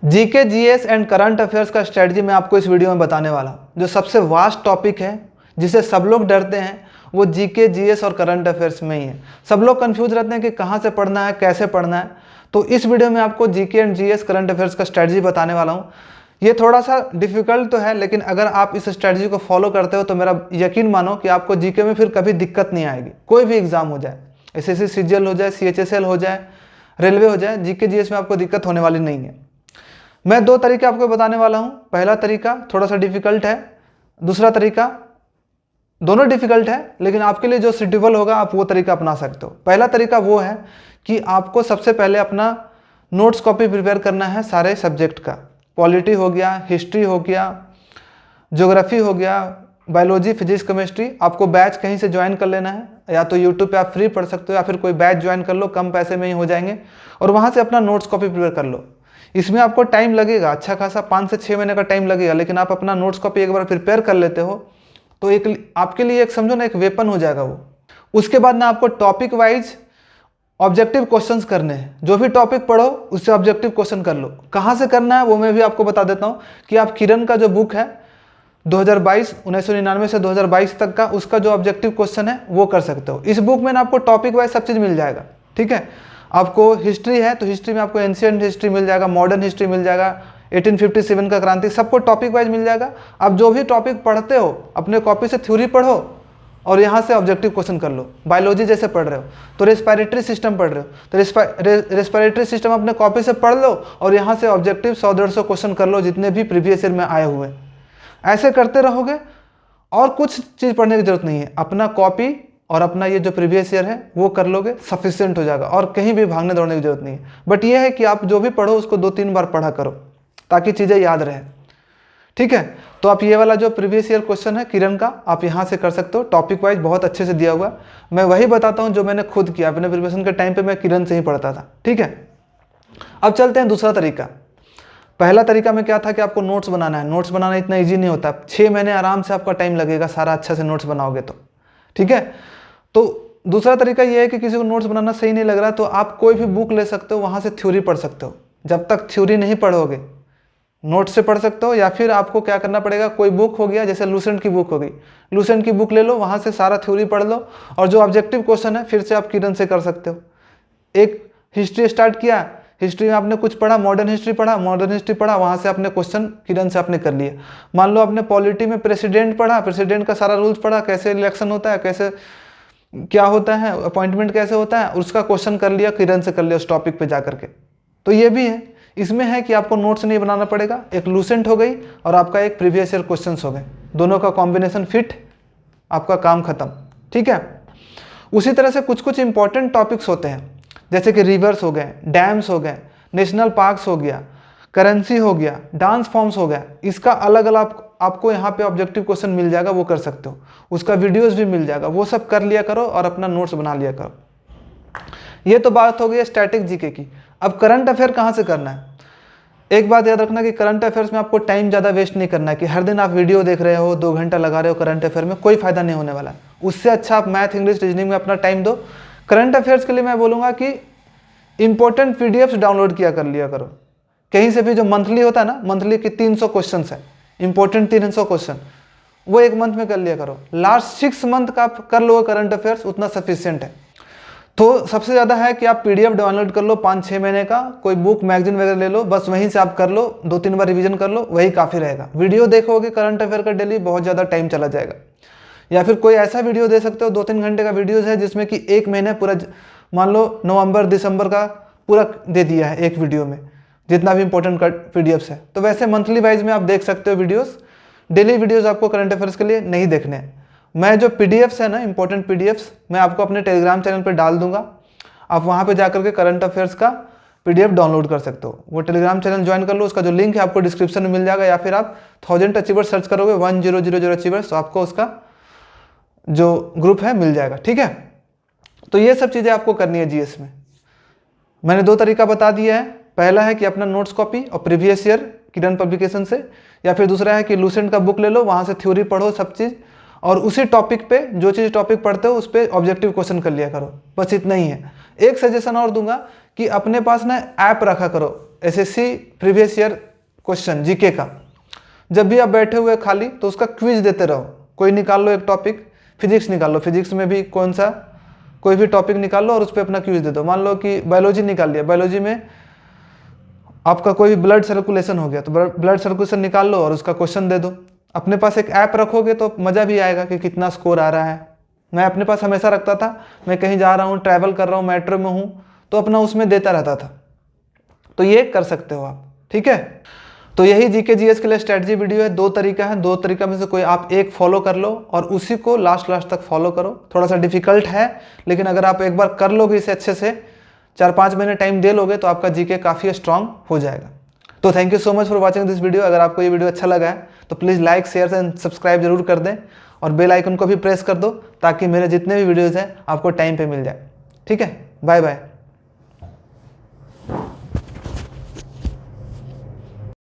GK GS and current affairs का strategy मैं आपको इस वीडियो में बताने वाला हूँ। जो सबसे वास्ट टॉपिक है जिसे सब लोग डरते हैं वो जीके जीएस और करंट अफेयर्स में ही है। सब लोग कंफ्यूज रहते हैं कि कहाँ से पढ़ना है, कैसे पढ़ना है। तो इस वीडियो में आपको GK and GS current affairs का स्ट्रेटजी बताने वाला हूँ। ये थोड़ा सा डिफिकल्ट तो है, लेकिन अगर आप इस स्ट्रेटजी को फॉलो करते हो तो मेरा यकीन मानो कि आपको जीके में फिर कभी दिक्कत नहीं आएगी। कोई भी एग्जाम हो जाए, एसएससी सीजीएल हो जाए, सीएचएसएल हो जाए, रेलवे हो जाए, जीके जीएस में आपको दिक्कत होने वाली नहीं है। मैं दो तरीके आपको बताने वाला हूं। पहला तरीका थोड़ा सा डिफिकल्ट है, दूसरा तरीका दोनों डिफिकल्ट है, लेकिन आपके लिए जो सूटेबल होगा आप वो तरीका अपना सकते हो। पहला तरीका वो है कि आपको सबसे पहले अपना नोट्स कॉपी प्रिपेयर करना है सारे सब्जेक्ट का। पॉलिटी हो गया, हिस्ट्री हो गया, ज्योग्राफी हो गया, बायोलॉजी, फिजिक्स, केमिस्ट्री। आपको बैच कहीं से ज्वाइन कर लेना है, या तो यूट्यूब पे आप फ्री पढ़ सकते हो या फिर कोई बैच ज्वाइन कर लो, कम पैसे में ही हो जाएंगे, और वहाँ से अपना नोट्स कॉपी प्रिपेयर कर लो। इसमें आपको टाइम लगेगा, अच्छा खासा 5 से 6 महीने का टाइम लगेगा, लेकिन आप अपना नोट्स कॉपी एक बार प्रिपेयर कर लेते हो तो एक आपके लिए एक समझो ना एक वेपन हो जाएगा वो। उसके बाद ना आपको टॉपिक वाइज ऑब्जेक्टिव क्वेश्चंस करने हैं। जो भी टॉपिक पढ़ो उससे ऑब्जेक्टिव क्वेश्चन कर लो। कहाँ से करना है वो मैं भी आपको बता देता हूँ कि आप किरण का जो बुक है 1999 से 2022 तक का, उसका जो ऑब्जेक्टिव क्वेश्चन है वो कर सकते हो। इस बुक में ना आपको टॉपिक वाइज सब चीज़ मिल जाएगा, ठीक है। आपको हिस्ट्री है तो हिस्ट्री में आपको एंशिएंट हिस्ट्री मिल जाएगा, मॉडर्न हिस्ट्री मिल जाएगा, 1857 का क्रांति, सबको टॉपिक वाइज मिल जाएगा। आप जो भी टॉपिक पढ़ते हो अपने कॉपी से थ्योरी पढ़ो और यहाँ से ऑब्जेक्टिव क्वेश्चन कर लो। बायोलॉजी जैसे पढ़ रहे हो तो रेस्पिरेटरी सिस्टम पढ़ रहे हो तो रेस्पिरेटरी सिस्टम अपने कॉपी से पढ़ लो और यहाँ से ऑब्जेक्टिव 100-150 क्वेश्चन कर लो जितने भी प्रीवियस ईयर में आए हुए हैं। ऐसे करते रहोगे और कुछ चीज़ पढ़ने की जरूरत नहीं है। अपना कॉपी और अपना ये जो प्रीवियस ईयर है वो कर लोगे, सफिशिएंट हो जाएगा और कहीं भी भागने दौड़ने की जरूरत नहीं है। बट ये है कि आप जो भी पढ़ो उसको 2-3 बार पढ़ा करो ताकि चीज़ें याद रहे, ठीक है। तो आप ये वाला जो प्रीवियस ईयर क्वेश्चन है किरण का आप यहाँ से कर सकते हो, टॉपिक वाइज बहुत अच्छे से दिया हुआ है। मैं वही बताता हूँ जो मैंने खुद किया, अपने प्रिपरेशन के टाइम पे मैं किरण से ही पढ़ता था, ठीक है। अब चलते हैं दूसरा तरीका। पहला तरीका में क्या था कि आपको नोट्स बनाना है। नोट्स बनाना इतना ईजी नहीं होता, 6 महीने आराम से आपका टाइम लगेगा सारा अच्छा से नोट्स बनाओगे तो, ठीक है। तो दूसरा तरीका ये है कि किसी को नोट्स बनाना सही नहीं लग रहा तो आप कोई भी बुक ले सकते हो, वहाँ से थ्योरी पढ़ सकते हो। जब तक थ्योरी नहीं पढ़ोगे नोट से पढ़ सकते हो, या फिर आपको क्या करना पड़ेगा, कोई बुक हो गया जैसे लूसेंट की बुक हो गई, लूसेंट की बुक ले लो, वहाँ से सारा थ्योरी पढ़ लो और जो ऑब्जेक्टिव क्वेश्चन है फिर से आप किरण से कर सकते हो। एक हिस्ट्री स्टार्ट किया, हिस्ट्री में आपने कुछ पढ़ा, मॉडर्न हिस्ट्री पढ़ा, वहाँ से आपने क्वेश्चन किरण से आपने कर लिया। मान लो आपने पॉलिटी में प्रेसिडेंट पढ़ा, प्रेसिडेंट का सारा रूल्स पढ़ा, कैसे इलेक्शन होता है, कैसे क्या होता है, अपॉइंटमेंट कैसे होता है, उसका क्वेश्चन कर लिया, किरण से कर लिया उस टॉपिक पे जा करके। तो ये भी है, इसमें है कि आपको नोट्स नहीं बनाना पड़ेगा। एक लूसेंट हो गई और आपका एक प्रीवियस ईयर क्वेश्चंस हो गए, दोनों का कॉम्बिनेशन फिट, आपका काम खत्म, ठीक है। उसी तरह से कुछ कुछ इंपॉर्टेंट टॉपिक्स होते हैं जैसे कि रिवर्स हो गए, डैम्स हो गए, नेशनल पार्क्स हो गया, करेंसी हो गया, डांस फॉर्म्स हो गया। इसका अलग अलग आपको यहाँ पे ऑब्जेक्टिव क्वेश्चन मिल जाएगा, वो कर सकते हो, उसका वीडियोस भी मिल जाएगा, वो सब कर लिया करो और अपना नोट्स बना लिया करो। ये तो बात हो गई स्टैटिक जीके की। अब करंट अफेयर कहाँ से करना है। एक बात याद रखना कि करंट अफेयर्स में आपको टाइम ज़्यादा वेस्ट नहीं करना है कि हर दिन आप वीडियो देख रहे हो, 2 घंटा लगा रहे हो करंट अफेयर में, कोई फायदा नहीं होने वाला। उससे अच्छा आप मैथ, इंग्लिश, रीजनिंग में अपना टाइम दो। करंट अफेयर्स के लिए मैं बोलूँगा कि इंपॉर्टेंट पीडीएफ्स डाउनलोड किया कर लिया करो कहीं से भी। जो मंथली होता है ना, मंथली के 300 क्वेश्चन है, इंपॉर्टेंट 300 क्वेश्चन, वो एक मंथ में कर लिया करो। लास्ट 6 मंथ का आप कर लो करंट अफेयर्स, उतना सफिशियंट है। तो सबसे ज़्यादा है कि आप पीडीएफ डाउनलोड कर लो 5-6 महीने का, कोई बुक मैगजीन वगैरह ले लो, बस वहीं से आप कर लो, 2-3 बार रिवीजन कर लो, वही काफ़ी रहेगा। वीडियो देखोगे करंट अफेयर का डेली, बहुत ज़्यादा टाइम चला जाएगा। या फिर कोई ऐसा वीडियो दे सकते हो, 2-3 घंटे का वीडियोज़ है जिसमें कि 1 महीने पूरा, मान लो नवंबर दिसंबर का पूरा दे दिया है एक वीडियो में, जितना भी इंपॉर्टेंट पीडीएफ्स है। तो वैसे मंथली वाइज में आप देख सकते हो वीडियोस, डेली वीडियोस आपको करंट अफेयर्स के लिए नहीं देखने हैं। मैं जो पीडीएफ्स है ना, इंपॉर्टेंट पीडीएफ्स, मैं आपको अपने टेलीग्राम चैनल पर डाल दूंगा, आप वहाँ पे जाकर के करंट अफेयर्स का पीडीएफ डाउनलोड कर सकते हो। वो टेलीग्राम चैनल ज्वाइन कर लो, उसका जो लिंक है आपको डिस्क्रिप्शन में मिल जाएगा, या फिर आप 1000 अचीवर्स सर्च करोगे, 1000 अचीवर्स, तो आपको उसका जो ग्रुप है मिल जाएगा, ठीक है। तो ये सब चीज़ें आपको करनी है जीएस में। मैंने 2 तरीका बता दिया है। पहला है कि अपना नोट्स कॉपी और प्रीवियस ईयर किरण पब्लिकेशन से, या फिर दूसरा है कि लूसेंट का बुक ले लो, वहाँ से थ्योरी पढ़ो सब चीज़, और उसी टॉपिक पे जो चीज़ टॉपिक पढ़ते हो उस पर ऑब्जेक्टिव क्वेश्चन कर लिया करो, बस इतना ही है। एक सजेशन और दूंगा कि अपने पास ना ऐप रखा करो, SSC previous year question GK का, जब भी आप बैठे हुए खाली तो उसका क्विज देते रहो। कोई निकाल लो एक टॉपिक, फिजिक्स निकाल लो, फिजिक्स में भी कौन सा कोई भी टॉपिक निकाल लो और उस पर अपना क्विज दे दो। मान लो कि बायोलॉजी निकाल लिया, बायोलॉजी में आपका कोई भी ब्लड सर्कुलेशन हो गया तो ब्लड सर्कुलेशन निकाल लो और उसका क्वेश्चन दे दो। अपने पास एक ऐप रखोगे तो मज़ा भी आएगा कि कितना स्कोर आ रहा है। मैं अपने पास हमेशा रखता था, मैं कहीं जा रहा हूँ, ट्रैवल कर रहा हूँ, मेट्रो में हूँ, तो अपना उसमें देता रहता था। तो ये कर सकते हो आप, ठीक है। तो यही जीके जीएस के लिए स्ट्रेटजी वीडियो है। 2 तरीका है, 2 तरीका में से कोई आप एक फॉलो कर लो और उसी को लास्ट तक फॉलो करो। थोड़ा सा डिफिकल्ट है, लेकिन अगर आप एक बार कर लोगे इसे अच्छे से, 4-5 महीने टाइम दे लोगे तो आपका जीके काफ़ी स्ट्रांग हो जाएगा। तो thank you so much for watching this video. अगर आपको ये वीडियो अच्छा लगा है तो please like, share and subscribe जरूर कर दें और बेल आइकन को भी प्रेस कर दो ताकि मेरे जितने भी वीडियोज़ हैं आपको टाइम पे मिल जाए। ठीक है, बाय बाय।